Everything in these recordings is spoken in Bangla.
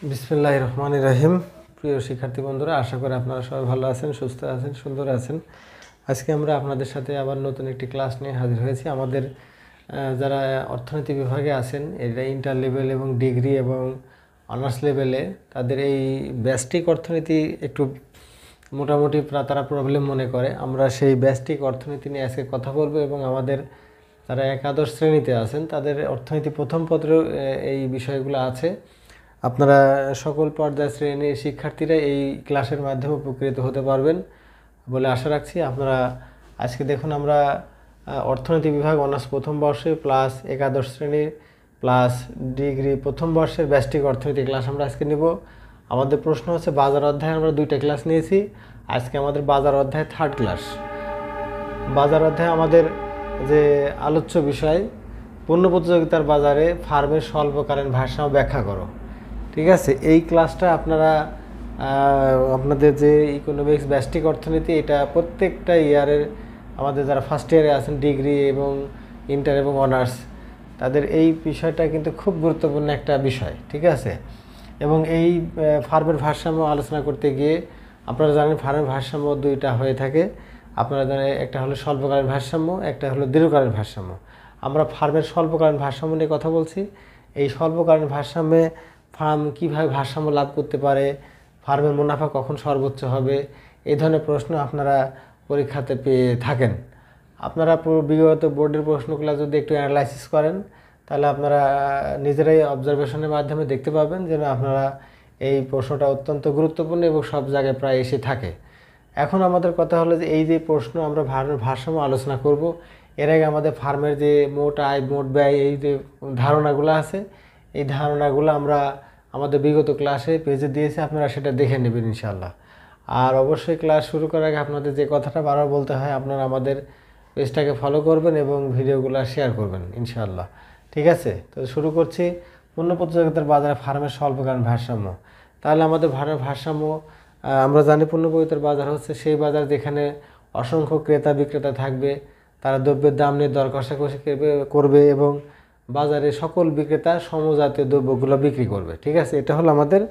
বিসমিল্লাহির রহমানির রহিম। প্রিয় শিক্ষার্থী বন্ধুরা, আশা করি আপনারা সবাই ভালো আছেন, সুস্থ আছেন, সুন্দর আছেন। আজকে আমরা আপনাদের সাথে আবার নতুন একটি ক্লাস নিয়ে হাজির হয়েছি। আমাদের যারা অর্থনীতি বিভাগে আছেন, এটা ইন্টার লেভেল এবং ডিগ্রি এবং অনার্স লেভেলে, তাদের এই ব্যষ্টিক অর্থনীতি একটু মোটামুটি তারা প্রবলেম মনে করে। আমরা সেই ব্যষ্টিক অর্থনীতি নিয়ে আজকে কথা বলবো এবং আমাদের যারা একাদশ শ্রেণীতে আছেন তাদের অর্থনীতি প্রথম পত্রেও এই বিষয়গুলো আছে। আপনারা সকল পর্যায় শ্রেণীর শিক্ষার্থীরা এই ক্লাসের মাধ্যমে উপকৃত হতে পারবেন বলে আশা রাখছি। আপনারা আজকে দেখুন, আমরা অর্থনীতি বিভাগ অনার্স প্রথম বর্ষে প্লাস একাদশ শ্রেণী প্লাস ডিগ্রি প্রথম বর্ষের ব্যষ্টিক অর্থনীতি ক্লাস আমরা আজকে নেব। আমাদের প্রশ্ন হচ্ছে বাজার অধ্যায়ে আমরা 2টা ক্লাস নিয়েছি, আজকে আমাদের বাজার অধ্যায় 3rd ক্লাস। বাজার অধ্যায়ে আমাদের যে আলোচ্য বিষয়, পণ্য প্রতিযোগিতার বাজারে ফার্মের স্বল্পকালীন ভারসাম্য ব্যাখ্যা করো। ঠিক আছে, এই ক্লাসটা আপনারা আপনাদের যে ইকোনমিক্স ব্যষ্টিক অর্থনীতি, এটা প্রত্যেকটা ইয়ারের আমাদের যারা ফার্স্ট ইয়ারে আছেন ডিগ্রি এবং ইন্টার এবং অনার্স, তাদের এই বিষয়টা কিন্তু খুব গুরুত্বপূর্ণ একটা বিষয়। ঠিক আছে, এবং এই ফার্মের ভারসাম্য আলোচনা করতে গিয়ে আপনারা জানেন ফার্মের ভারসাম্য 2টা হয়ে থাকে। আপনারা জানেন একটা হলো স্বল্পকালীন ভারসাম্য, একটা হলো দীর্ঘকালীন ভারসাম্য। আমরা ফার্মের স্বল্পকালীন ভারসাম্য নিয়ে কথা বলছি। এই স্বল্পকালীন ভারসাম্যে ফার্ম কীভাবে ভারসাম্য লাভ করতে পারে, ফার্মের মুনাফা কখন সর্বোচ্চ হবে, এই ধরনের প্রশ্ন আপনারা পরীক্ষাতে পেয়ে থাকেন। আপনারা বিগত বোর্ডের প্রশ্নগুলো যদি একটু অ্যানালাইসিস করেন, তাহলে আপনারা নিজেরাই অবজারভেশনের মাধ্যমে দেখতে পাবেন যে আপনারা এই প্রশ্নটা অত্যন্ত গুরুত্বপূর্ণ এবং সব জায়গায় প্রায় এসে থাকে। এখন আমাদের কথা হলো যে এই যে প্রশ্ন আমরা ভারসাম্য আলোচনা করব, এর আগে আমাদের ফার্মের যে মোট আয় মোট ব্যয় এই যে ধারণাগুলো আছে, এই ধারণাগুলো আমরা আমাদের বিগত ক্লাসে পেজে দিয়েছি, আপনারা সেটা দেখে নেবেন ইনশাআল্লাহ। আর অবশ্যই ক্লাস শুরু করার আগে আপনাদের যে কথাটা বারবার বলতে হয়, আপনারা আমাদের পেজটাকে ফলো করবেন এবং ভিডিওগুলো শেয়ার করবেন ইনশাআল্লাহ। ঠিক আছে, তো শুরু করছি। পণ্য প্রতিযোগিতার বাজারে ফার্মের স্বল্পকালীন ভারসাম্য। তাহলে আমাদের ভারসাম্য, আমরা জানি পণ্য প্রতিযোগিতার বাজার হচ্ছে সেই বাজার যেখানে অসংখ্য ক্রেতা বিক্রেতা থাকবে, তারা দ্রব্যের দাম নিয়ে দর কষাকষি করবে এবং বাজারে সকল বিক্রেতা সমজাতীয় দ্রব্যগুলো বিক্রি করবে। ঠিক আছে, এটা হলো আমাদের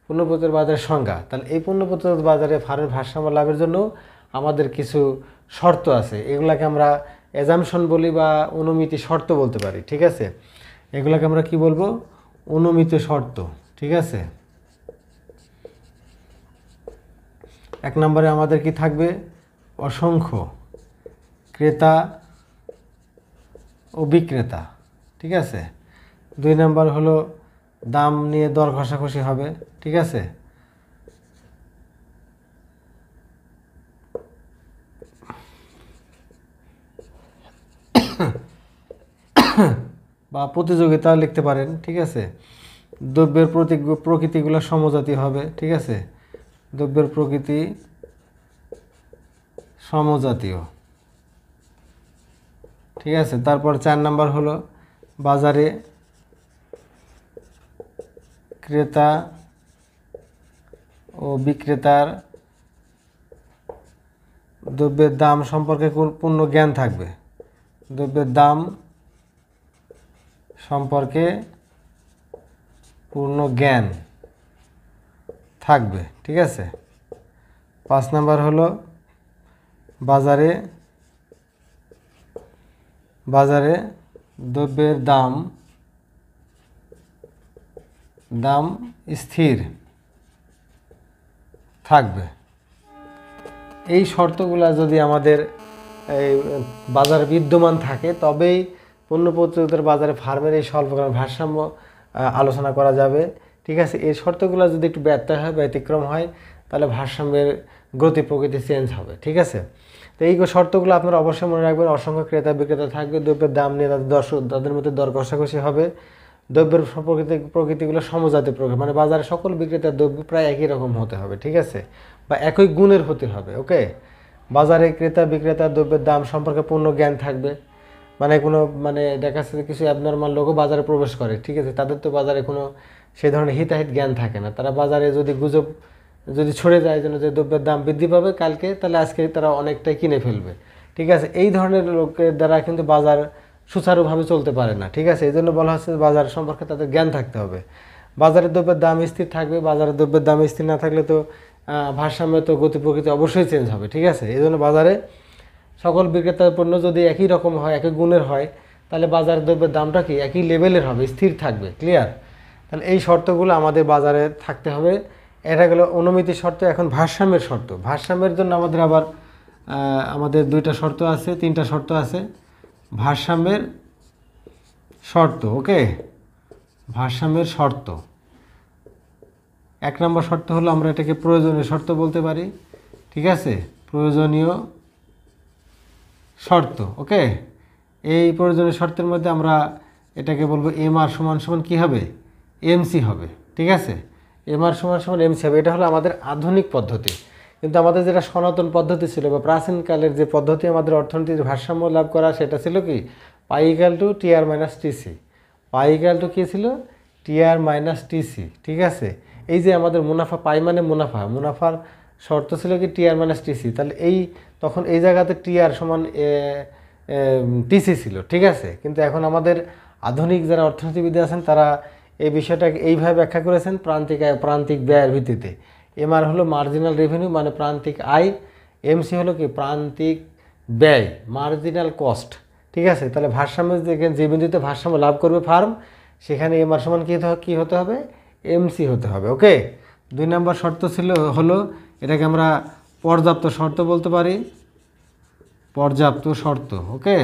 পণ্য প্রতিযোগিতার বাজারের সংজ্ঞা। তাহলে এই পণ্য প্রতিযোগিতার বাজারে ফার্মের ভারসাম্য লাভের জন্য আমাদের কিছু শর্ত আছে, এগুলাকে আমরা অ্যাজাম্পশন বলি বা অনুমিত শর্ত বলতে পারি। ঠিক আছে, এগুলাকে আমরা কি বলবো? অনুমিত শর্ত। ঠিক আছে, 1 নম্বরে আমাদের কি থাকবে? অসংখ্য ক্রেতা ও বিক্রেতা। ঠিক আছে, 2 নম্বর হলো দাম নিয়ে দর ঘষাঘষি হবে। ঠিক আছে, বা প্রতিযোগিতা লিখতে পারেন। ঠিক আছে, দ্রব্যের প্রকৃতিগুলো সমজাতি হবে। ঠিক আছে, দ্রব্যের প্রকৃতি সমজাতীয়। ঠিক আছে, তারপর 4 নম্বর হলো বাজারে ক্রেতা ও বিক্রেতার দ্রব্যের দাম সম্পর্কে পূর্ণ জ্ঞান থাকবে। দ্রব্যের দাম সম্পর্কে পূর্ণ জ্ঞান থাকবে। ঠিক আছে, 5 নম্বর হলো বাজারে দ্রব্যের দাম স্থির থাকবে। এই শর্তগুলো যদি আমাদের এই বাজারে বিদ্যমান থাকে, তবেই পণ্য প্রতিযোগিতার বাজারে ফার্মের এই স্বল্পকালীন ভারসাম্য আলোচনা করা যাবে। ঠিক আছে, এই শর্তগুলো যদি একটু ব্যতিক্রম হয়, তাহলে ভারসাম্যের গতি প্রকৃতি চেঞ্জ হবে। ঠিক আছে, তো এই শর্তগুলো আপনারা অবশ্যই মনে রাখবেন। অসংখ্য ক্রেতা বিক্রেতা থাকবে, দ্রব্যের দাম নিয়ে তাদের মধ্যে দর কষাকষি হবে, দ্রব্যের প্রকৃতিগুলো সমজাতীয় প্রকৃতি, মানে বাজারে সকল বিক্রেতার দ্রব্য প্রায় একই রকম হতে হবে। ঠিক আছে, বা একই গুণের হতে হবে। ওকে, বাজারে ক্রেতা বিক্রেতার দ্রব্যের দাম সম্পর্কে পূর্ণ জ্ঞান থাকবে। মানে দেখা যাচ্ছে কিছু অ্যাবনর্মাল লোকও বাজারে প্রবেশ করে। ঠিক আছে, তাদের তো বাজারে কোনো সেই ধরনের হিতাহিত জ্ঞান থাকে না। তারা বাজারে যদি গুজব ছড়ে যায় যেন যে দ্রব্যের দাম বৃদ্ধি পাবে কালকে, তাহলে আজকে তারা অনেকটাই কিনে ফেলবে। ঠিক আছে, এই ধরনের লোকের দ্বারা কিন্তু বাজার সুচারুভাবে চলতে পারে না। ঠিক আছে, এই জন্য বলা হচ্ছে বাজার সম্পর্কে তাদের জ্ঞান থাকতে হবে। বাজারের দ্রব্যের দাম স্থির থাকবে, বাজারের দ্রব্যের দাম স্থির না থাকলে তো ভারসাম্যে তো গতি প্রকৃতি অবশ্যই চেঞ্জ হবে, ঠিক আছে। এই জন্য বাজারে সকল বিক্রেতার পণ্য যদি একই রকম হয়, একই গুণের হয়, তাহলে বাজারের দ্রব্যের দামটা কি একই লেভেলের হবে, স্থির থাকবে। ক্লিয়ার? তাহলে এই শর্তগুলো আমাদের বাজারে থাকতে হবে। এটা গেলো অনুমিতি শর্ত। এখন ভারসাম্যের শর্ত। ভারসাম্যের জন্য আমাদের আবার আমাদের দুইটা শর্ত আছে, তিনটা শর্ত আছে। ভারসাম্যের শর্ত, ওকে, ভারসাম্যের শর্ত। 1 নম্বর শর্ত হলো আমরা এটাকে প্রয়োজনীয় শর্ত বলতে পারি, ঠিক আছে, প্রয়োজনীয় শর্ত, ওকে। এই প্রয়োজনীয় শর্তের মধ্যে আমরা এটাকে বলবো MR সমান সমান কী হবে, MC হবে, ঠিক আছে। MR সমান সমান MC হবে। এটা হলো আমাদের আধুনিক পদ্ধতি। কিন্তু আমাদের যেটা সনাতন পদ্ধতি ছিল বা প্রাচীনকালের যে পদ্ধতি আমাদের অর্থনীতির ভারসাম্য লাভ করা, সেটা ছিল কি π=TR - TC। π= কী ছিল, TR - TC, ঠিক আছে। এই যে আমাদের মুনাফা, পাই মানে মুনাফা, মুনাফার শর্ত ছিল কি TR - TC। তাহলে তখন এই জায়গাতে TR সমান TC ছিল, ঠিক আছে। কিন্তু এখন আমাদের আধুনিক যারা অর্থনীতিবিদ আছেন তারা এই বিষয়টাকে এইভাবে ব্যাখ্যা করেছেন প্রান্তিক ব্যয়ের ভিত্তিতে। MR হলো মার্জিনাল রেভিনিউ মানে প্রান্তিক আয়, MC হলো কি প্রান্তিক ব্যয়, মার্জিনাল কস্ট, ঠিক আছে। তাহলে ভারসাম্য যে বিন্দুতে ভারসাম্য লাভ করবে ফার্ম, সেখানে MR সমান কী হতে হবে, MC হতে হবে, ওকে। 2 নম্বর শর্ত হলো এটাকে আমরা পর্যাপ্ত শর্ত বলতে পারি, পর্যাপ্ত শর্ত, ওকে।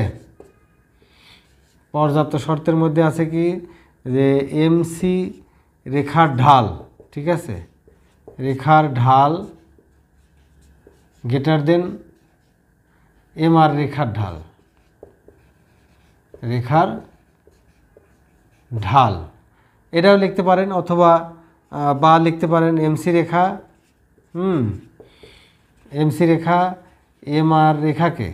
পর্যাপ্ত শর্তের মধ্যে আছে কি যে MC রেখার ঢাল, ঠিক আছে, রেখার ঢাল > MR রেখার ঢাল, রেখার ঢাল এটাও লিখতে পারেন, অথবা বা লিখতে পারেন MC রেখা, MC রেখা MR রেখাকে,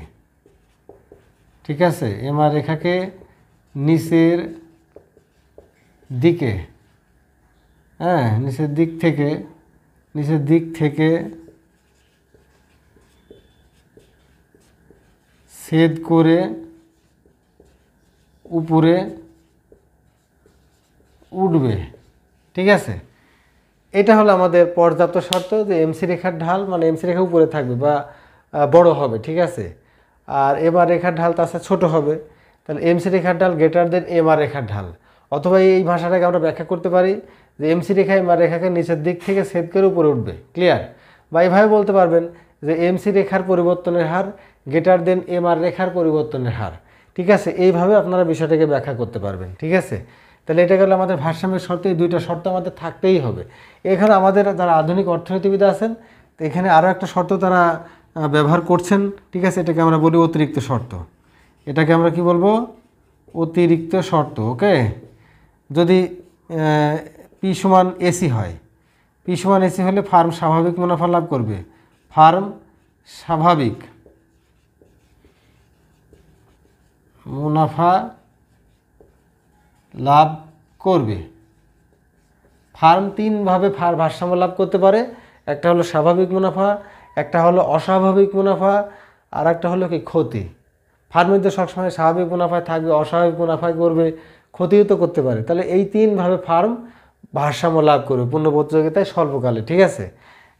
ঠিক আছে, MR রেখাকে নিচের দিকে, নিচের দিক থেকে ছেদ করে উপরে উঠবে, ঠিক আছে। এটা হলো আমাদের পর্যাপ্ত শর্ত যে MC রেখার ঢাল মানে MC রেখা উপরে থাকবে বা বড় হবে, ঠিক আছে। আর MR রেখার ঢাল তাছাড়া ছোট হবে। তাহলে MC রেখার ঢাল > MR রেখার ঢাল। অথবা এই ভাষাটাকে আমরা ব্যাখ্যা করতে পারি যে MC রেখা MR রেখাকে নিচের দিক থেকে ছেদ করে উপরে উঠবে, ক্লিয়ার। বা এইভাবে বলতে পারবেন যে MC রেখার পরিবর্তনের হার > MR রেখার পরিবর্তনের হার, ঠিক আছে। এইভাবে আপনারা বিষয়টাকে ব্যাখ্যা করতে পারবেন, ঠিক আছে। তাহলে এটা গেল আমাদের ভারসাম্যের শর্ত। এই দুইটা শর্ত আমাদের থাকতেই হবে। এখানে আমাদের যারা আধুনিক অর্থনীতিবিদ আছেন, তো এখানে আরও একটা শর্ত তারা ব্যবহার করছেন, ঠিক আছে। এটাকে আমরা বলি অতিরিক্ত শর্ত। এটাকে আমরা কি বলবো, অতিরিক্ত শর্ত, ওকে। যদি P = AC হয়, P = AC হলে ফার্ম স্বাভাবিক মুনাফা লাভ করবে, ফার্ম স্বাভাবিক মুনাফা লাভ করবে। ফার্ম তিনভাবে ভারসাম্য লাভ করতে পারে। একটা হলো স্বাভাবিক মুনাফা, একটা হলো অস্বাভাবিক মুনাফা, আর একটা হলো কি ক্ষতি। ফার্মের তো সবসময় স্বাভাবিক মুনাফায় থাকবে, অস্বাভাবিক মুনাফায় করবে, ক্ষতিও তো করতে পারে। তাহলে এই তিনভাবে ফার্ম ভারসাম্য লাভ করবে পূর্ণ প্রতিযোগিতায় স্বল্পকালে, ঠিক আছে।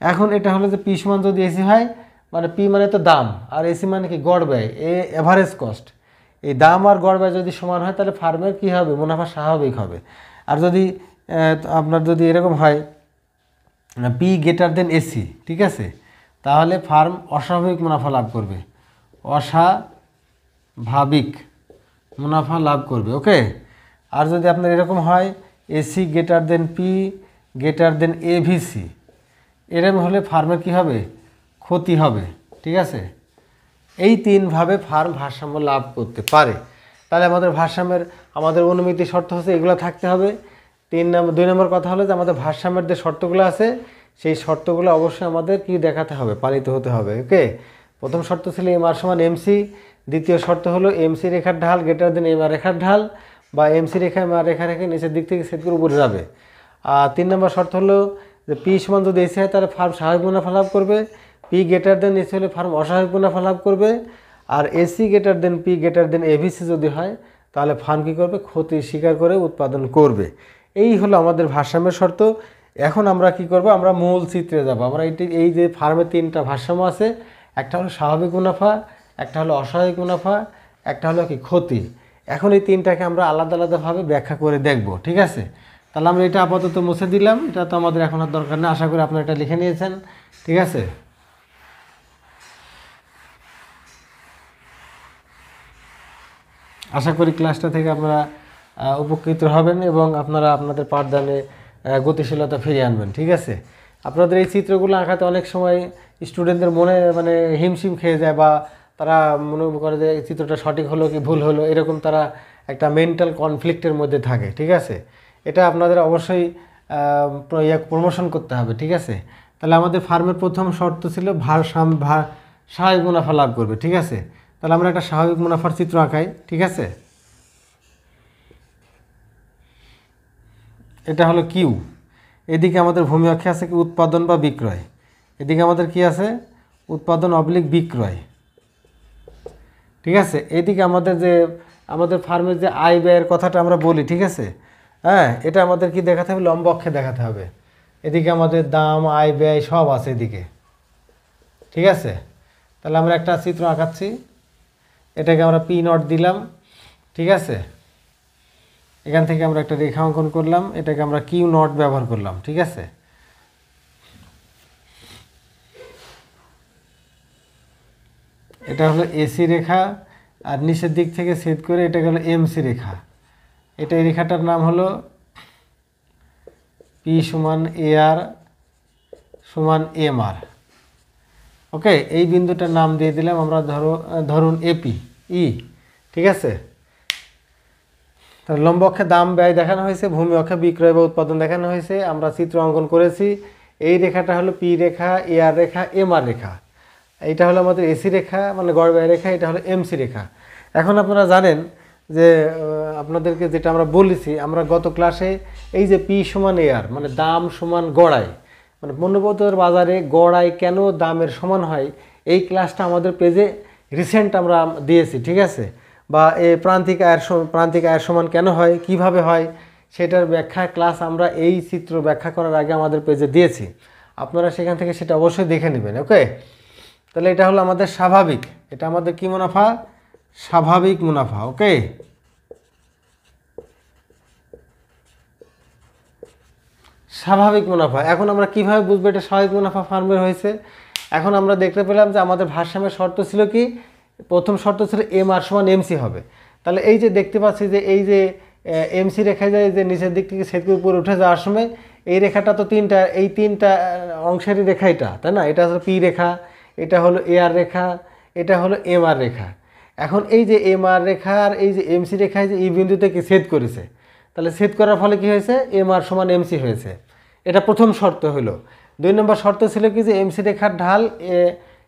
এখন এটা হলো যে P = যদি AC হয়, মানে P মানে তো দাম, আর AC মানে কি গড় ব্যয়, এভারেজ কস্ট। এই দাম আর গড় ব্যয় যদি সমান হয় তাহলে ফার্মের কী হবে, মুনাফা স্বাভাবিক হবে। আর যদি আপনার যদি এরকম হয় P > AC, ঠিক আছে, তাহলে ফার্ম অস্বাভাবিক মুনাফা লাভ করবে, অস্বাভাবিক মুনাফা লাভ করবে, ওকে। আর যদি আপনার এরকম হয় AC > P > AVC, এরকম হলে ফার্মের কী হবে, ক্ষতি হবে, ঠিক আছে। এই তিনভাবে ফার্ম ভারসাম্য লাভ করতে পারে। তাহলে আমাদের অনুমিতি শর্ত হচ্ছে এগুলো থাকতে হবে। 2 নম্বর কথা হলো যে আমাদের ভারসাম্যের যে শর্তগুলো আছে সেই শর্তগুলো অবশ্যই আমাদের কি দেখাতে হবে, পালিত হতে হবে, ওকে। প্রথম শর্ত ছিল MR = MC। দ্বিতীয় শর্ত হলো MC রেখার ঢাল > MR রেখার ঢাল, বা MC রেখা MR রেখা রেখে নিচের দিক থেকে ছেদ করে উপরে যাবে। আর 3 নম্বর শর্ত হলো যে P = যদি AC হয় তাহলে ফার্ম স্বাভাবিক মুনাফা লাভ করবে, P > AC হলে ফার্ম অস্বাভাবিক মুনাফা লাভ করবে, আর AC > P > AVC যদি হয় তাহলে ফার্ম কী করবে, ক্ষতি স্বীকার করে উৎপাদন করবে। এই হলো আমাদের ভারসাম্যের শর্ত। এখন আমরা কি করব, আমরা মূল চিত্রে যাব। আমরা এই যে ফার্মে 3টা ভারসাম্য আছে, একটা হলো স্বাভাবিক মুনাফা, একটা হলো অস্বাভাবিক মুনাফা, একটা হলো কি ক্ষতি। এখন এই 3টাকে আমরা আলাদা আলাদাভাবে ব্যাখ্যা করে দেখব, ঠিক আছে? তাহলে আমরা এটা আপাতত মুছে দিলাম, এটা তো আমাদের এখন আর দরকার নেই। আশা করি আপনারা এটা লিখে নিয়েছেন, ঠিক আছে? আশা করি ক্লাসটা থেকে আপনারা উপকৃত হবেন এবং আপনারা আপনাদের পাঠদানে গতিশীলতা ফিরিয়ে আনবেন, ঠিক আছে? আপনাদের এই চিত্রগুলো আঁকাতে অনেক সময় স্টুডেন্টদের মনে মানে হিমশিম খেয়ে যায়, বা তারা মনে করে যে এই চিত্রটা সঠিক হলো কি ভুল হলো, এরকম তারা একটা মেন্টাল কনফ্লিক্টের মধ্যে থাকে, ঠিক আছে? এটা আপনাদের অবশ্যই প্রমোশন করতে হবে, ঠিক আছে? তাহলে আমাদের ফার্মের প্রথম শর্ত ছিল স্বাভাবিক মুনাফা লাভ করবে, ঠিক আছে? তাহলে আমরা একটা স্বাভাবিক মুনাফার চিত্র আঁকাই, ঠিক আছে? এটা হলো কিউ। এদিকে আমাদের ভূমি অক্ষে আছে কি উৎপাদন বা বিক্রয়, এদিকে আমাদের কি আছে উৎপাদন অবলিক বিক্রয়, ঠিক আছে? এদিকে আমাদের যে আমাদের ফার্মের যে আয় ব্যয়ের কথাটা আমরা বলি, ঠিক আছে? হ্যাঁ, এটা আমাদের কি দেখাতে হবে, লম্ব অক্ষে দেখাতে হবে। এদিকে আমাদের দাম, আয়, ব্যয় সব আছে এদিকে, ঠিক আছে? তাহলে আমরা একটা চিত্র আঁকাচ্ছি, এটাকে আমরা পি নট দিলাম, ঠিক আছে? এখান থেকে আমরা একটা রেখা অঙ্কন করলাম, এটাকে আমরা কিউ নট ব্যবহার করলাম, ঠিক আছে? এটা হলো এসি রেখা, আর নিচের দিক থেকে ছেদ করে এটা হলো এমসি রেখা। এটা এই রেখাটার নাম হলো পি সমান এ আর সমান এম আর। ওকে, এই বিন্দুটার নাম দিয়ে দিলাম আমরা ধরুন এপি ই, ঠিক আছে? তাহলে লম্ব অক্ষে দাম ব্যয় দেখানো হয়েছে, ভূমি অক্ষে বিক্রয় বা উৎপাদন দেখানো হয়েছে, আমরা চিত্র অঙ্কন করেছি। এই রেখাটা হলো পি রেখা, এ আর রেখা, এম আর রেখা। এইটা হলো আমাদের এসি রেখা মানে গড় ব্যয় রেখা, এটা হলো এমসি রেখা। এখন আপনারা জানেন যে আপনাদেরকে যেটা আমরা বলেছি, আমরা গত ক্লাসে এই যে পি সমান এ আর মানে দাম সমান গড়াই, মানে পণ্যপত্রের বাজারে গড়াই কেন দামের সমান হয়, এই ক্লাসটা আমাদের পেজে রিসেন্ট আমরা দিয়েছি, ঠিক আছে? বা এই প্রান্তিক আয়ের সমান কেন হয়, কিভাবে হয়, সেটার ব্যাখ্যা ক্লাস আমরা এই চিত্র ব্যাখ্যা করার আগে আমাদের পেজে দিয়েছি। আপনারা সেখান থেকে সেটা অবশ্যই দেখে নেবেন। ওকে, তাহলে এটা হলো আমাদের স্বাভাবিক, এটা আমাদের কি মুনাফা, স্বাভাবিক মুনাফা। ওকে, স্বাভাবিক মুনাফা। এখন আমরা কিভাবে বুঝবো এটা স্বাভাবিক মুনাফা ফার্মের হয়েছে? এখন আমরা দেখতে পেলাম যে আমাদের ভারসাম্যের শর্ত ছিল কি, প্রথম শর্ত ছিল এম আর সমান এমসি হবে। তাহলে এই যে দেখতে পাচ্ছি যে এই যে এমসি রেখায় যায় যে নিচের দিক থেকে ছেদ করে উপরে উঠে যাওয়ার সময় এই রেখাটা তো এই তিনটা অংশেরই রেখা এটা, তাই না? এটা হলো পি রেখা, এটা হলো এ আর রেখা, এটা হলো এম আর রেখা। এখন এই যে এম আর রেখা আর এই যে এমসি রেখায় যে এই বিন্দুতে কি ছেদ করেছে, তাহলে ছেদ করার ফলে কি হয়েছে, এম আর সমান এমসি হয়েছে। এটা প্রথম শর্ত হলো। 2 নম্বর শর্ত ছিল কি যে এমসি রেখার ঢাল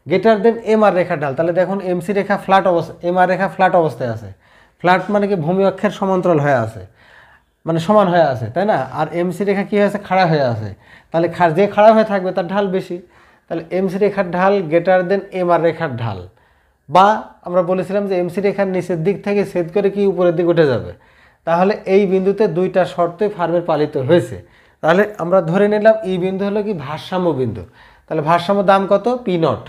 গ্রেটার দেন এম আর রেখার ঢাল। তাহলে দেখুন এমসি রেখা ফ্ল্যাট অবস্থা, এম আর রেখা ফ্ল্যাট অবস্থায় আছে। ফ্ল্যাট মানে কি ভূমি অক্ষের সমান্তরাল হয়ে আছে, মানে সমান হয়ে আছে, তাই না? আর এমসি রেখা কী হয়েছে, খাড়া হয়ে আছে। তাহলে যে খাড়া হয়ে থাকবে তার ঢাল বেশি। তাহলে এমসি রেখার ঢাল গ্রেটার দেন এম আর রেখার ঢাল, বা আমরা বলেছিলাম যে এমসি রেখার নিচের দিক থেকে ছেদ করে কি উপরের দিকে উঠে যাবে। তাহলে এই বিন্দুতে 2টা শর্তই ফার্মের পালিত হয়েছে। তাহলে আমরা ধরে নিলাম এই বিন্দু হলো কি ভারসাম্য বিন্দু। তাহলে ভারসাম্য দাম কত, পি নট।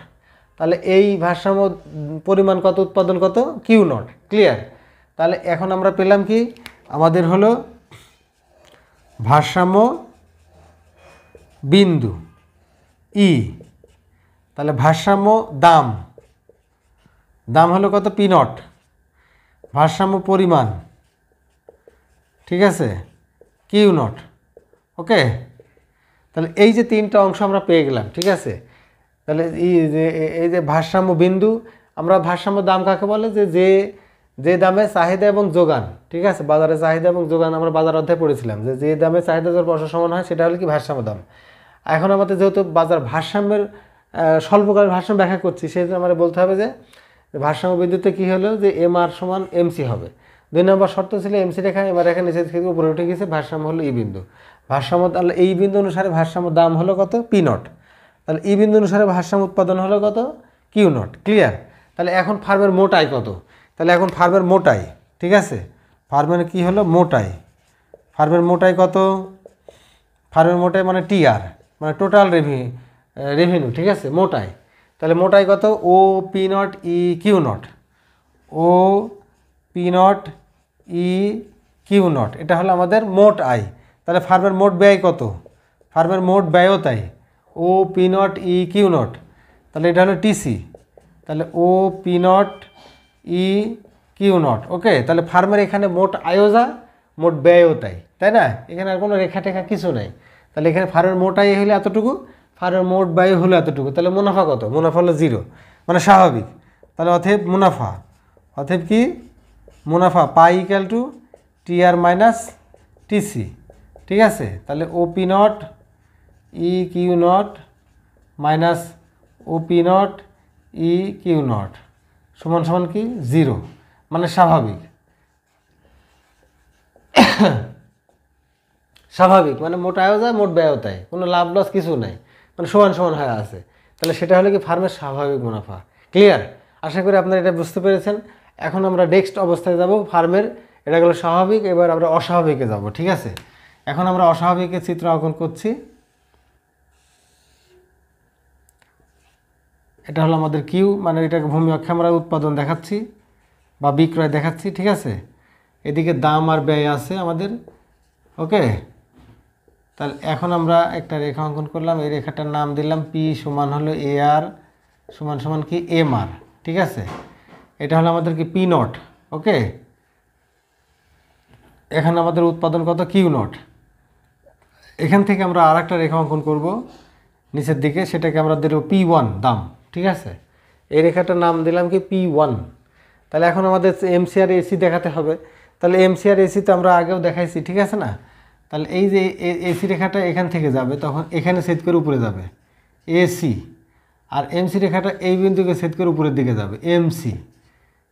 তাহলে এই ভারসাম্য পরিমাণ কত, উৎপাদন কত, কিউ নট। ক্লিয়ার? তাহলে এখন আমরা পেলাম কি, আমাদের হলো ভারসাম্য বিন্দু ই, তাহলে ভারসাম্য দাম, দাম হলো কত, পি নট। ভারসাম্য পরিমাণ, ঠিক আছে, কিউ নট। ওকে, তাহলে এই যে 3টা অংশ আমরা পেয়ে গেলাম, ঠিক আছে? তাহলে এই যে ভারসাম্য বিন্দু, আমরা ভারসাম্য দাম কাকে বলে, যে দামে চাহিদা এবং যোগান, ঠিক আছে, বাজারে চাহিদা এবং যোগান আমরা বাজার অধ্যায়ে পড়েছিলাম যে দামে চাহিদা যোগান পরস্পর সমান হয়, সেটা হলো কি ভারসাম্য দাম। এখন আমাদের যেহেতু বাজার ভারসাম্যের স্বল্পকালীন ভারসাম্য ব্যাখ্যা করছি, সেই জন্য আমরা বলতে হবে যে ভারসাম্য বিন্দুতে কী হলো, যে এম আর সমান এমসি হবে। 2 নম্বর শর্ত ছিল এমসি রেখা এম আর রেখা নিচে থেকে উপরে উঠে গেছে, ভারসাম্য হলো এই বিন্দু। ভারসাম্য, তাহলে এই বিন্দু অনুসারে ভারসাম্য দাম হলো কত, পি নট। তাহলে এই বিন্দু অনুসারে ভারসাম্য উৎপাদন হলো কত, কিউ নট। ক্লিয়ার? তাহলে এখন ফার্মের মোট আয় কত, তাহলে এখন ফার্মের মোট আয়, ঠিক আছে, ফার্মের কী হলো, মোট আয়। ফার্মের মোট আয় কত? ফার্মের মোট আয় মানে টিআর, মানে টোটাল রেভিনিউ, ঠিক আছে, মোট আয়। তাহলে মোট আয় কত? O P naught E Q naught, O P naught E Q naught, এটা হলো আমাদের মোট আয়। তাহলে ফার্মের মোট ব্যয় কত? ফার্মের মোট ব্যয়ও তাই, O P naught E Q naught, তাহলে এটা হলো টিসি। তাহলে O P naught E Q naught, okay. তাহলে ফার্মের এখানে মোট আয়ও যা, মোট ব্যয়ও তাই, তাই না? এখানে আর কোনো রেখা টেখা কিছু নাই। তাহলে এখানে ফার্মের মোট আয় হলে এতটুকু, ফার্মের মোট ব্যয় হলো এতটুকু। তাহলে মুনাফা কত? মুনাফা হলো 0, মানে স্বাভাবিক। তাহলে অতএব মুনাফা, অতএব কি? মুনাফা pi equal to TR minus TC, ঠিক আছে। তাহলে O P naught E Q naught minus O P naught E Q naught সমান সমান কি? 0, মানে স্বাভাবিক। স্বাভাবিক মানে মোট আয়ও যায়, মোট ব্যয়ও তাই, কোনো লাভ লস কিছু নাই, মানে সমান সমান হয়ে আছে। তাহলে সেটা হলো কি? ফার্মের স্বাভাবিক মুনাফা। ক্লিয়ার? আশা করি আপনারা এটা বুঝতে পেরেছেন। এখন আমরা নেক্সট অবস্থায় যাব ফার্মের, এটা গেলো স্বাভাবিক, এবার আমরা অস্বাভাবিকে যাব, ঠিক আছে। এখন আমরা অস্বাভাবিকের চিত্র অঙ্কন করছি। এটা হলো আমাদের কিউ, মানে এটাকে ভূমি অক্ষে আমরা উৎপাদন দেখাচ্ছি বা বিক্রয় দেখাচ্ছি, ঠিক আছে। এদিকে দাম আর ব্যয় আছে আমাদের, ওকে। তাহলে এখন আমরা একটা রেখা অঙ্কন করলাম, এই রেখাটার নাম দিলাম পি সমান হলো এ আর সমান সমান কি এম আর, ঠিক আছে। এটা হলো আমাদের কি পি নট, ওকে। এখানে আমাদের উৎপাদন কত? Q naught. এখান থেকে আমরা আর একটা রেখা অঙ্কন করব নিচের দিকে, সেটাকে আমরা দেব P1 দাম, ঠিক আছে। এই রেখাটার নাম দিলাম কি P1। তাহলে এখন আমাদের এমসি আর এসি দেখাতে হবে। তাহলে এমসি আর এসি তো আমরা আগেও দেখাইছি, ঠিক আছে না। তাহলে এই যে এসি রেখাটা এখান থেকে যাবে, তখন এখানে ছেদ করে উপরে যাবে এসি, আর এমসি রেখাটা এই বিন্দুকে ছেদ করে উপরের দিকে যাবে এমসি।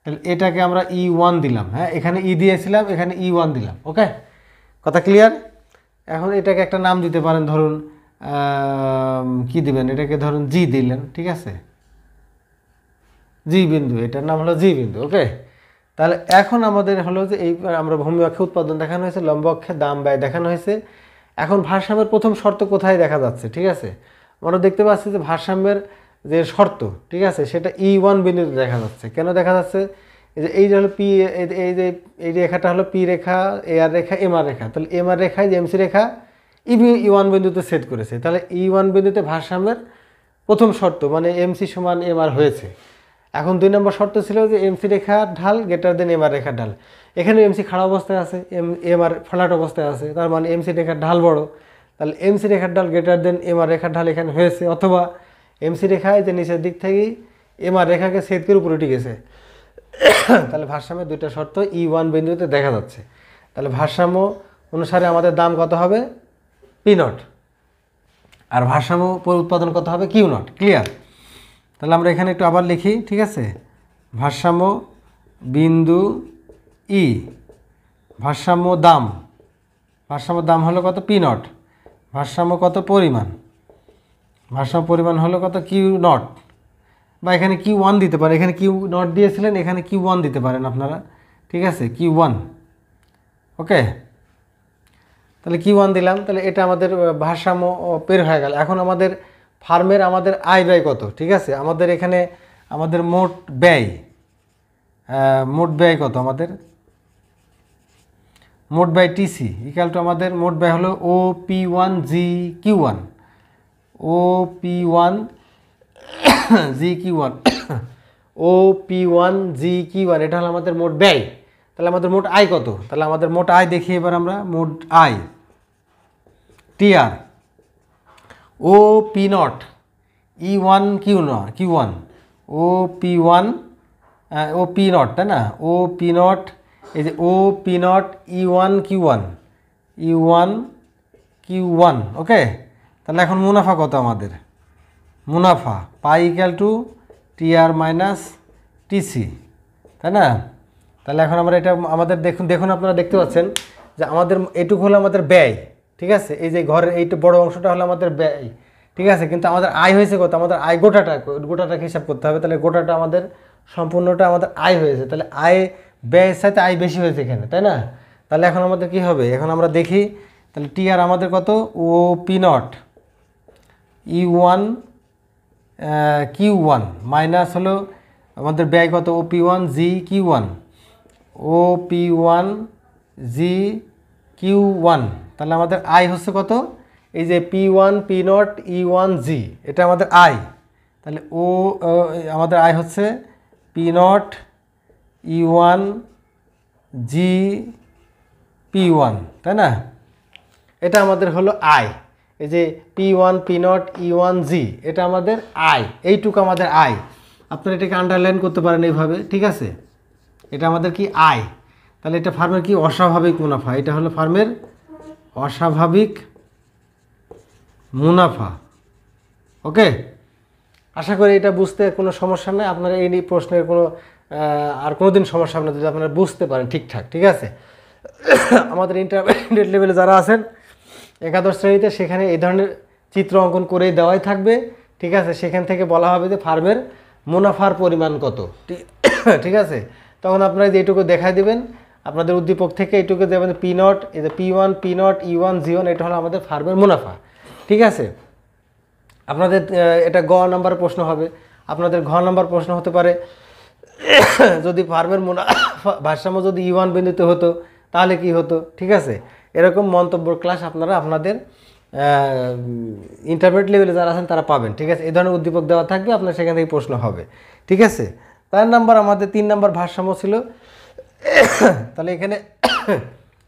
তাহলে এটাকে আমরা E1 দিলাম, হ্যাঁ, এখানে ই দিয়েছিলাম, এখানে E1 দিলাম, ওকে। কথা ক্লিয়ার? এখন এটাকে একটা নাম দিতে পারেন, ধরুন কি দিবেন, এটাকে ধরুন জি দিলেন, ঠিক আছে, জি বিন্দু, এটার নাম হলো জি বিন্দু, ওকে। তাহলে এখন আমাদের হলো যে এই আমরা ভূমি অক্ষে উৎপাদন দেখানো হয়েছে, লম্ব অক্ষে দাম ব্যয় দেখানো হয়েছে। এখন ভারসাম্যের প্রথম শর্ত কোথায় দেখা যাচ্ছে, ঠিক আছে। আমরা দেখতে পাচ্ছি যে ভারসাম্যের যে শর্ত, ঠিক আছে, সেটা E1 বিন্দুতে দেখা যাচ্ছে। কেন দেখা যাচ্ছে? এই যে হলো পি, এই যে এই রেখাটা হলো পি রেখা, এ আর রেখা, এম আর রেখা। তাহলে এম আর রেখায় যে এমসি রেখা E1 বিন্দুতে ছেদ করেছে। তাহলে E1 বিন্দুতে ভারসাম্যের প্রথম শর্ত মানে এমসি সমান এম আর হয়েছে। এখন 2 নম্বর শর্ত ছিল যে এমসি রেখার ঢাল গ্রেটার দেন এম আর রেখার ঢাল। এখানে এমসি খাড়া অবস্থায় আছে, এম আর ফ্ল্যাট অবস্থায় আছে, তার মানে এমসি রেখার ঢাল বড়। তাহলে এমসি রেখার ঢাল গ্রেটার দেন এম আর রেখার ঢাল এখানে হয়েছে, অথবা এমসি রেখায় যে নিচের দিক থেকেই এম আর রেখাকে ছেদ করে উপরে উঠে গেছে। তাহলে ভারসাম্যের 2টা শর্ত E1 বিন্দুতে দেখা যাচ্ছে। তাহলে ভারসাম্য অনুসারে আমাদের দাম কত হবে? পি নট, আর ভারসাম্য উৎপাদন কত হবে? Q naught. ক্লিয়ার? তাহলে আমরা এখানে একটু আবার লিখি, ঠিক আছে। ভারসাম্য বিন্দু ই, ভারসাম্য দাম, ভারসাম্য দাম হলো কত? P not. ভারসাম্য কত? পরিমাণ, ভারসাম্য পরিমাণ হলো কত? কিউ নট, বা এখানে Q1 দিতে পারে, এখানে কিউ নট দিয়েছিলেন, এখানে Q1 দিতে পারেন আপনারা, ঠিক আছে, Q1, ওকে। তাহলে Q1 দিলাম। তাহলে এটা আমাদের ভারসাম্য পের হয়ে গেল। এখন আমাদের ফার্মের আমাদের আয় ব্যয় কত, ঠিক আছে। আমাদের এখানে আমাদের মোট ব্যয়, মোট ব্যয় কত? আমাদের মোট ব্যয় টিসি ইকুয়াল টু আমাদের মোট ব্যয় হলো OP1 GQ1, OP1 GQ1, OP1 GQ1, এটা হলো আমাদের মোট ব্যয়। তাহলে আমাদের মোট আয় কত? তাহলে আমাদের মোট আয় দেখি এবার আমরা। মোট আয় TR OP naught E1 Q1 OP1 OP naught, তাই না, OP নট, এই যে OP নট E1 Q1, ওকে। তাহলে এখন মুনাফা কত আমাদের? মুনাফা pi equal to TR minus TC, তাই না। তাহলে এখন আমরা এটা আমাদের দেখুন আপনারা দেখতে পাচ্ছেন যে আমাদের এটুকু হলো আমাদের ব্যয়, ঠিক আছে। এই যে ঘরের এইটু বড় অংশটা হলো আমাদের ব্যয়, ঠিক আছে। কিন্তু আমাদের আয় হয়েছে কত? আমাদের আয় গোটাটাকে হিসাব করতে হবে। তাহলে গোটাটা আমাদের সম্পূর্ণটা আমাদের আয় হয়েছে। তাহলে আয় ব্যয়ের সাথে আয় বেশি হয়েছে এখানে, তাই না। তাহলে এখন আমাদের কি হবে, এখন আমরা দেখি তাহলে টি আর আমাদের কত, O P not E1 Q1 minus হলো আমাদের ব্যয় কত, ও পি ওয়ান জি Q1, ও পি ওয়ান জি Q1। তাহলে আমাদের আই হচ্ছে কত, এই যে P1 P not E1 G, এটা আমাদের আই। তাহলে ও আমাদের আই হচ্ছে P not E1 G P1, তাই না? এটা আমাদের হলো আই। এই যে P1 P not E1 G, এটা আমাদের আই, এইটুকু আমাদের আই। আপনারা এটাকে আন্ডারলাইন করতে পারেন এইভাবে, ঠিক আছে? এটা আমাদের কি আয়। তাহলে এটা ফার্মের কি অস্বাভাবিক মুনাফা, এটা হলো ফার্মের অস্বাভাবিক মুনাফা। ওকে, আশা করি এটা বুঝতে কোনো সমস্যা নেই। আপনারা এই নিয়ে প্রশ্নের কোনো আর কোনো দিন সমস্যা হবে না যদি আপনারা বুঝতে পারেন ঠিকঠাক, ঠিক আছে? আমাদের ইন্টারমিডিয়েট লেভেলে যারা আছেন একাদশ শ্রেণীতে, সেখানে এই ধরনের চিত্র অঙ্কন করেই দেওয়াই থাকবে, ঠিক আছে? সেখান থেকে বলা হবে যে ফার্মের মুনাফার পরিমাণ কত, ঠিক আছে? তখন আপনারা এইটুকু দেখাই দেবেন, আপনাদের উদ্দীপক থেকে এইটুকু দেবেন পি নট, এই যে P1 P not E1 G1, এটা হলো আমাদের ফার্মের মুনাফা, ঠিক আছে? আপনাদের এটা গ নাম্বার প্রশ্ন হবে। আপনাদের ঘ নাম্বার প্রশ্ন হতে পারে যদি ফার্মের মুনাফা ভারসাম্য যদি E1 বিন্দুতে হতো তাহলে কি হতো, ঠিক আছে? এরকম মন্তব্য ক্লাস আপনারা আপনাদের ইন্টারমিডিয়েট লেভেলে যারা আছেন তারা পাবেন, ঠিক আছে? এই ধরনের উদ্দীপক দেওয়া থাকবে, আপনার সেখান থেকে প্রশ্ন হবে, ঠিক আছে? 4 নাম্বার আমাদের 3 নাম্বার ভারসাম্য ছিল। তাহলে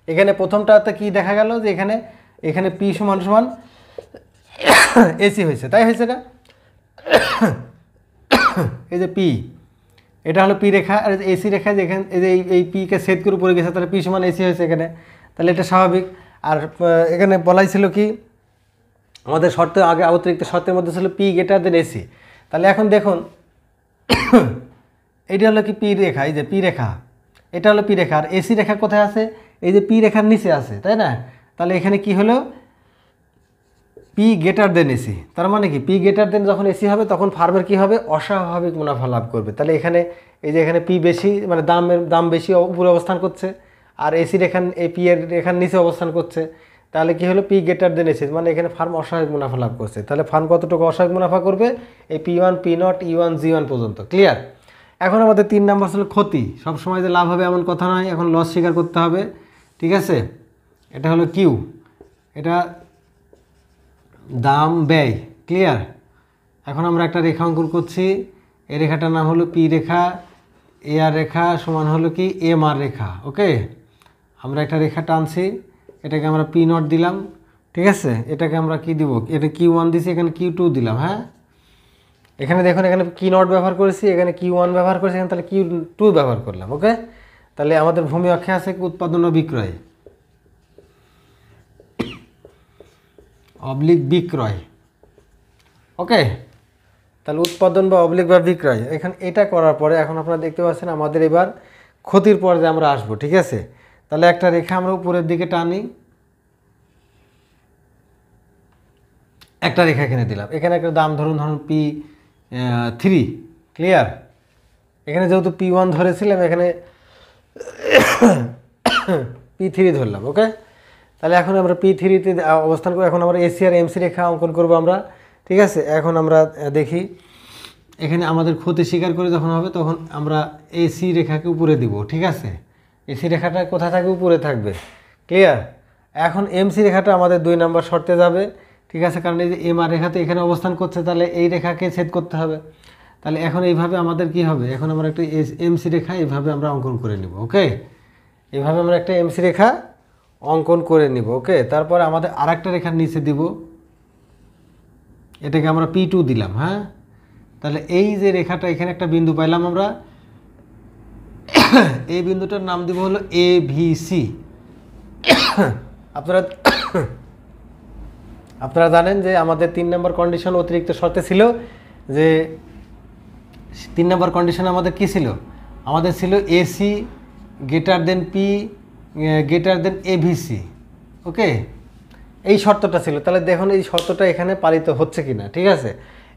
এখানে প্রথমটাতে কি দেখা গেল যে এখানে পি সমান সমান এসি হয়েছে, তাই হয়েছে না? এই যে পি, এটা হলো পি রেখা, আর এসি রেখা যেখানে এই যে এই পিকে ছেদ করে পড়ে গেছে, তাহলে পি সমান এসি হয়েছে এখানে, তাহলে এটা স্বাভাবিক। আর এখানে বলাই ছিল কি, আমাদের শর্ত আগে অতিরিক্ত শর্তের মধ্যে ছিল পি গ্রেটার দেন এসি। তাহলে এখন দেখুন এইটা হলো কি পি রেখা, এই যে পি রেখা, এটা হলো পি রেখা, আর এসি রেখা কোথায় আছে, এই যে পি রেখার নিচে আছে, তাই না? তাহলে এখানে কি হলো, পি গ্রেটার দেন এসি। তার মানে কি, পি গ্রেটার দেন যখন এসি হবে তখন ফার্মের কি হবে, অস্বাভাবিক মুনাফা লাভ করবে। তাহলে এখানে এই যে এখানে পি বেশি, মানে দাম বেশি উপরে অবস্থান করছে, আর এসি রেখান এই পি এর রেখার নিচে অবস্থান করছে। তাহলে কি হলো, পি গ্রেটার দেন এসি, মানে এখানে ফার্ম অস্বাভাবিক মুনাফা লাভ করছে। তাহলে ফার্ম কতটুকু অস্বাভাবিক মুনাফা করবে, এই P1 P not E1 G1 পর্যন্ত। ক্লিয়ার? এখন আমাদের 3 নাম্বার ছিল ক্ষতি। সবসময় যে লাভ হবে এমন কথা নয়, এখন লস স্বীকার করতে হবে, ঠিক আছে? এটা হলো কিউ, এটা দাম ব্যয়। ক্লিয়ার? এখন আমরা একটা রেখা অঙ্কন করছি, এই রেখাটার নাম হলো পি রেখা, এ আর রেখা সমান হলো কি এম আর রেখা। ওকে, আমরা একটা রেখা টানছি, এটাকে আমরা পি নট দিলাম, ঠিক আছে? এটাকে আমরা কি দিব, এটা Q1 দিছি, এখানে Q2 দিলাম। হ্যাঁ, এখানে দেখুন, এখানে কি নট ব্যবহার করেছি, এখানে Q1 ব্যবহার করেছি, এখানে তাহলে Q2 ব্যবহার করলাম। ওকে, তাহলে আমাদের ভূমি অক্ষে আছে উৎপাদন ও বিক্রয়, অবলিক বিক্রয়। ওকে, তাহলে উৎপাদন বা অবলিক বা বিক্রয়। এখন এটা করার পরে এখন আপনারা দেখতে পাচ্ছেন আমাদের এবার ক্ষতির পর্যায়ে আমরা আসবো, ঠিক আছে? তাহলে একটা রেখা আমরা উপরের দিকে টানি, একটা রেখা এখানে দিলাম, এখানে একটা দাম ধরুন P3। ক্লিয়ার? এখানে যেহেতু P1 ধরেছিলাম, এখানে P3 ধরলাম। ওকে, তাহলে এখন আমরা P3-তে অবস্থান করব। এখন আমরা এসি আর এমসি রেখা অঙ্কন করব আমরা, ঠিক আছে? এখন আমরা দেখি, এখানে আমাদের ক্ষতি স্বীকার করে যখন হবে তখন আমরা এসি রেখাকে উপরে দিব, ঠিক আছে? এসি রেখাটা কোথায় থাকবে, উপরে থাকবে। ক্লিয়ার? এখন এমসি রেখাটা আমাদের 2 নাম্বার শর্তে যাবে, ঠিক আছে? কারণ এই যে এম আর রেখাতে এখানে অবস্থান করছে, তাহলে এই রেখাকে ছেদ করতে হবে। তাহলে এখন এইভাবে আমাদের কি হবে, এখন আমরা একটা এমসি রেখা এইভাবে আমরা অঙ্কন করে নিব। ওকে, এইভাবে আমরা একটা এমসি রেখা অঙ্কন করে নিব। ওকে, তারপর আমাদের আরেকটা রেখার নিচে দিব, এটাকে আমরা P2 দিলাম। হ্যাঁ, তাহলে এই যে রেখাটা, এখানে একটা বিন্দু পাইলাম আমরা, এই বিন্দুটার নাম দিব হলো ABC। আপনারা জানেন যে আমাদের 3 নম্বর কন্ডিশন অতিরিক্ত শর্তে ছিল, যে 3 নম্বর কন্ডিশন আমাদের কি ছিল, আমাদের ছিল AC greater than P greater than ABC। ওকে, এই শর্তটা ছিল। তাহলে দেখুন এই শর্তটা এখানে পালিত হচ্ছে কিনা, ঠিক আছে?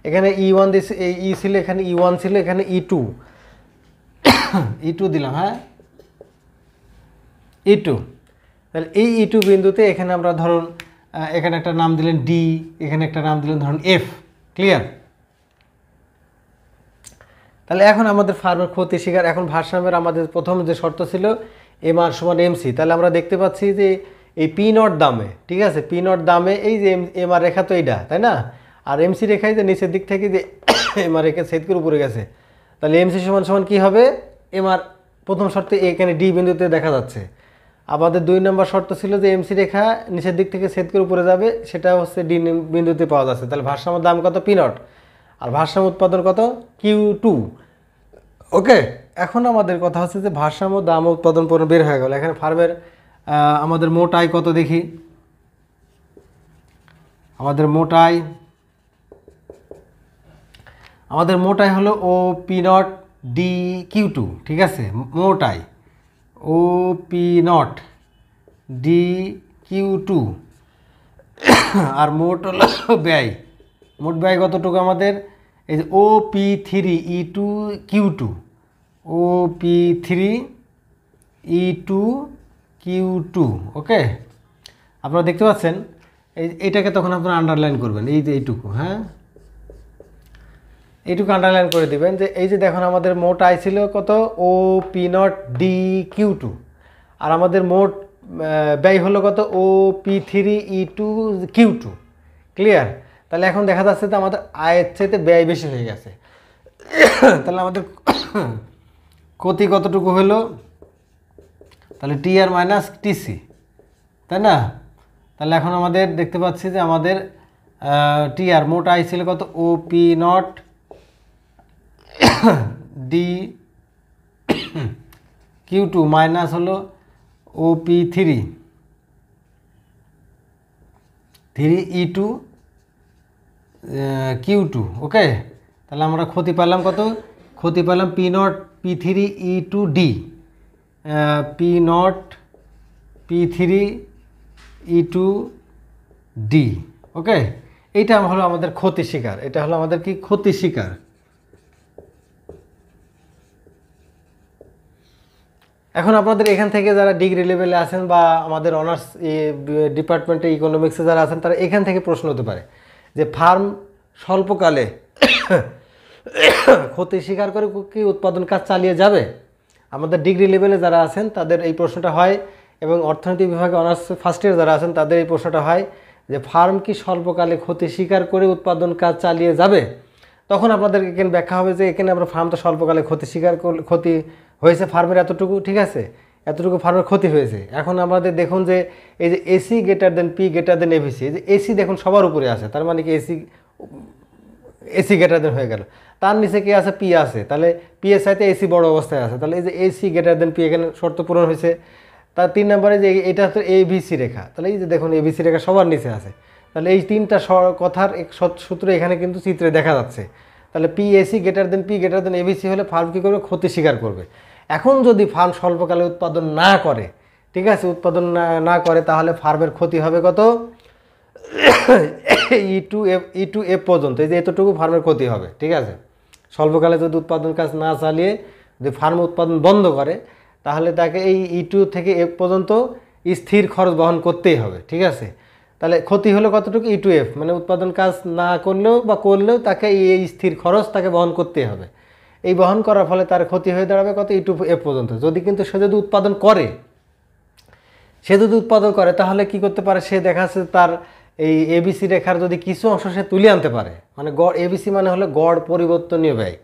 এখানে E1 ই ছিল, এখানে E1 ছিল, এখানে E2 দিলাম। হ্যাঁ, E2, তাহলে এই E2 বিন্দুতে এখানে আমরা ধরুন এখানে একটা নাম দিলেন ডি, এখানে একটা নাম দিলেন ধরুন এফ। ক্লিয়ার? তাহলে এখন আমাদের ফার্মের ক্ষতি শিকার, এখন ভারসাম্যের আমাদের প্রথম যে শর্ত ছিল এম আর সমান এমসি। তাহলে আমরা দেখতে পাচ্ছি যে এই পি নট দামে, ঠিক আছে, পি নট দামে এই যে এম আর রেখা তো এইটা, তাই না? আর এমসি রেখায় যে নিচের দিক থেকে যে এম আর রেখা ছেদ করে উপরে গেছে, তাহলে এমসি সমান সমান কী হবে? এম আর প্রথম শর্তে এখানে ডি বিন্দুতে দেখা যাচ্ছে। আমাদের 2 নম্বর শর্ত ছিল যে এমসি রেখা নিচের দিক থেকে ছেদ করে উপরে যাবে, সেটা হচ্ছে ডি বিন্দুতে পাওয়া যাচ্ছে। তাহলে ভারসাম্যের দাম কত? P not. আর ভারসাম্য উৎপাদন কত? Q2। ওকে, এখন আমাদের কথা হচ্ছে যে ভারসাম্য দাম উৎপাদন পণ্য বের হয়ে গেল। এখানে ফার্মের আমাদের মোট আয় কত দেখি। আমাদের মোট আয় হলো O P naught D Q2, ঠিক আছে? মোট আয় O P naught D Q2। আর মোট হলো ব্যয়, মোট ব্যয় কতটুকু আমাদের? এই যে O P three E2 Q2, O P three E2 Q2। Okay, আপনারা দেখতে পাচ্ছেন এইটাকে তখন আপনারা আন্ডারলাইন করবেন, এই যে এইটুকু, হ্যাঁ, এইটুকু আন্ডারলাইন করে দিবেন যে এই যে দেখুন আমাদের মোট আয় ছিল কত? O P naught D Q2। আর আমাদের মোট ব্যয় হলো কত? O P three E2 Q2। Clear? তাহলে এখন দেখা যাচ্ছে যে আমাদের আয়ের চাইতে ব্যয় বেশি হয়ে গেছে। তাহলে আমাদের ক্ষতি কতটুকু হলো? তাহলে টি আর মাইনাস টিসি, তাই না? তাহলে এখন আমাদের দেখতে পাচ্ছি যে আমাদের টি আর মোট আয় ছিল কত? O P naught D Q2 মাইনাস হলো O P three E2 Q2। ওকে, তাহলে আমরা ক্ষতি পেলাম কত? ক্ষতি পেলাম P naught P three E2 D, P naught P three E2 D. Okay, এইটা হলো আমাদের ক্ষতি শিকার, এটা হলো আমাদের কি? ক্ষতি শিকার। এখন আপনাদের এখান থেকে যারা ডিগ্রি লেভেলে আছেন বা আমাদের অনার্স ডিপার্টমেন্টে ইকোনমিক্সে যারা আছেন, তারা এখান থেকে প্রশ্ন হতে পারে যে ফার্ম স্বল্পকালে ক্ষতি স্বীকার করে কি উৎপাদন কাজ চালিয়ে যাবে? আমাদের ডিগ্রি লেভেলে যারা আছেন তাদের এই প্রশ্নটা হয়, এবং অর্থনীতি বিভাগে অনার্স ফার্স্ট ইয়ার যারা আছেন তাদের এই প্রশ্নটা হয় যে ফার্ম কি স্বল্পকালে ক্ষতি স্বীকার করে উৎপাদন কাজ চালিয়ে যাবে? তখন আপনাদের এখানে ব্যাখ্যা হবে যে এখানে আমরা ফার্ম তো স্বল্পকালে ক্ষতি স্বীকার ক্ষতি হয়েছে ফার্মের এতটুকু, ঠিক আছে, এতটুকু ফার্মের ক্ষতি হয়েছে। এখন আমাদের দেখুন যে এই যে AC greater than P greater than ABC, এই যে এসি দেখুন সবার উপরে আছে, তার মানে কি এসি গ্রেটার দেন হয়ে গেল। তার নিচে কি আছে? পি আছে, তাহলে পি এর সাথে এসি বড় অবস্থায় আছে, তাহলে এই যে এসি গ্রেটার দেন পি এখানে শর্ত পূরণ হয়েছে। তার 3 নম্বরে যে এটা হচ্ছে এবিসি রেখা, তাহলে এই যে দেখুন এবিসি রেখা সবার নিচে আছে, তাহলে এই তিনটা কথার এক সূত্র এখানে কিন্তু চিত্রে দেখা যাচ্ছে। তাহলে P AC greater than P greater than ABC হলে ফার্ম কী করবে? ক্ষতি স্বীকার করবে। এখন যদি ফার্ম স্বল্পকালে উৎপাদন না করে, ঠিক আছে, উৎপাদন না করে, তাহলে ফার্মের ক্ষতি হবে কত? E2 F পর্যন্ত, এই যে এতটুকু ফার্মের ক্ষতি হবে, ঠিক আছে। স্বল্পকালে যদি উৎপাদন কাজ না চালিয়ে যদি ফার্ম উৎপাদন বন্ধ করে, তাহলে তাকে এই E2 থেকে F পর্যন্ত স্থির খরচ বহন করতেই হবে, ঠিক আছে। তাহলে ক্ষতি হলো কতটুকু? E2 F, মানে উৎপাদন কাজ না করলেও বা করলেও তাকে এই স্থির খরচ তাকে বহন করতেই হবে। এই বহন করার ফলে তার ক্ষতি হয়ে দাঁড়াবে কত? E2 F পর্যন্ত। যদি কিন্তু সে যদি উৎপাদন করে, তাহলে কি করতে পারে? সে দেখা যাচ্ছে তার এই এবিসি রেখার যদি কিছু অংশ সে তুলে আনতে পারে, মানে গড়, এবিসি মানে হলো গড় পরিবর্তনীয় ব্যয়,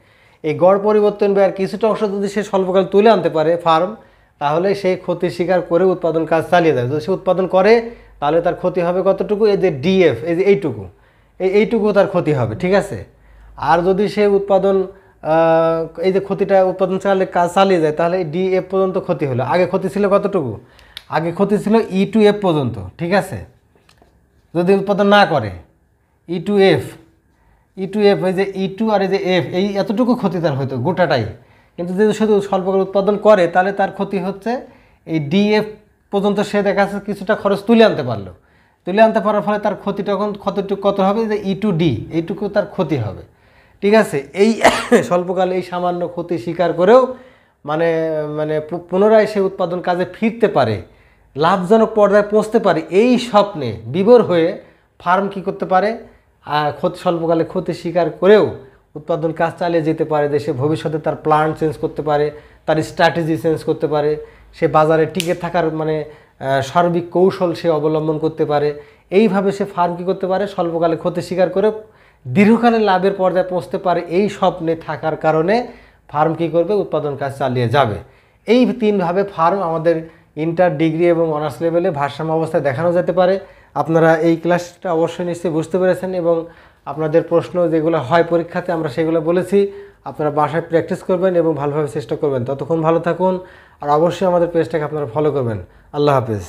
এই গড় পরিবর্তন ব্যয়ের কিছুটা অংশ যদি সে স্বল্পকাল তুলে আনতে পারে ফার্ম, তাহলে সে ক্ষতি স্বীকার করে উৎপাদন কাজ চালিয়ে যাবে। যদি সে উৎপাদন করে, তাহলে তার ক্ষতি হবে কতটুকু? এই যে ডিএফ, এই যে এইটুকু তার ক্ষতি হবে, ঠিক আছে। আর যদি সে উৎপাদন এই যে ক্ষতিটা উৎপাদন কাজ চালিয়ে যায়, তাহলে ডিএফ পর্যন্ত ক্ষতি হলো। আগে ক্ষতি ছিল কতটুকু? আগে ক্ষতি ছিল E2 F পর্যন্ত, ঠিক আছে। যদি উৎপাদন না করে E2 F, এই যে E2 আর এই যে F, এই এতটুকু ক্ষতি তার হয়তো গোটাটাই। কিন্তু যদি শুধু স্বল্পকাল উৎপাদন করে, তাহলে তার ক্ষতি হচ্ছে এই ডিএফ পর্যন্ত সে দেখা যাচ্ছে কিছুটা খরচ তুলে আনতে পারলো। তুলে আনতে পারার ফলে তার ক্ষতি তখন কত হবে? যে E2 D, এইটুকু তার ক্ষতি হবে, ঠিক আছে। এই স্বল্পকালে এই সামান্য ক্ষতি স্বীকার করেও মানে পুনরায় সে উৎপাদন কাজে ফিরতে পারে, লাভজনক পর্যায়ে পৌঁছতে পারে, এই স্বপ্নে বিভোর হয়ে ফার্ম কী করতে পারে, স্বল্পকালে ক্ষতি স্বীকার করেও উৎপাদন কাজ চালিয়ে যেতে পারে, দেশে ভবিষ্যতে তার প্ল্যান চেঞ্জ করতে পারে, তার স্ট্র্যাটেজি চেঞ্জ করতে পারে, সে বাজারে টিকে থাকার সার্বিক কৌশল সে অবলম্বন করতে পারে। এইভাবে সে ফার্ম কী করতে পারে, স্বল্পকালে ক্ষতি স্বীকার করে দীর্ঘকালে লাভের পর্যায়ে পৌঁছতে পারে। এই স্বপ্নে থাকার কারণে ফার্ম কী করবে, উৎপাদন কাজ চালিয়ে যাবে। এই তিনভাবে ফার্ম আমাদের ইন্টার, ডিগ্রি এবং অনার্স লেভেলে ভারসাম্য অবস্থায় দেখানো যেতে পারে। আপনারা এই ক্লাসটা অবশ্যই নিশ্চয়ই বুঝতে পেরেছেন এবং আপনাদের প্রশ্ন যেগুলো হয় পরীক্ষাতে আমরা সেগুলো বলেছি, আপনারা বাসায় প্র্যাকটিস করবেন এবং ভালোভাবে চেষ্টা করবেন। ততক্ষণ ভালো থাকুন আর অবশ্যই আমাদের পেজটাকে আপনারা ফলো করবেন। আল্লাহ হাফেজ।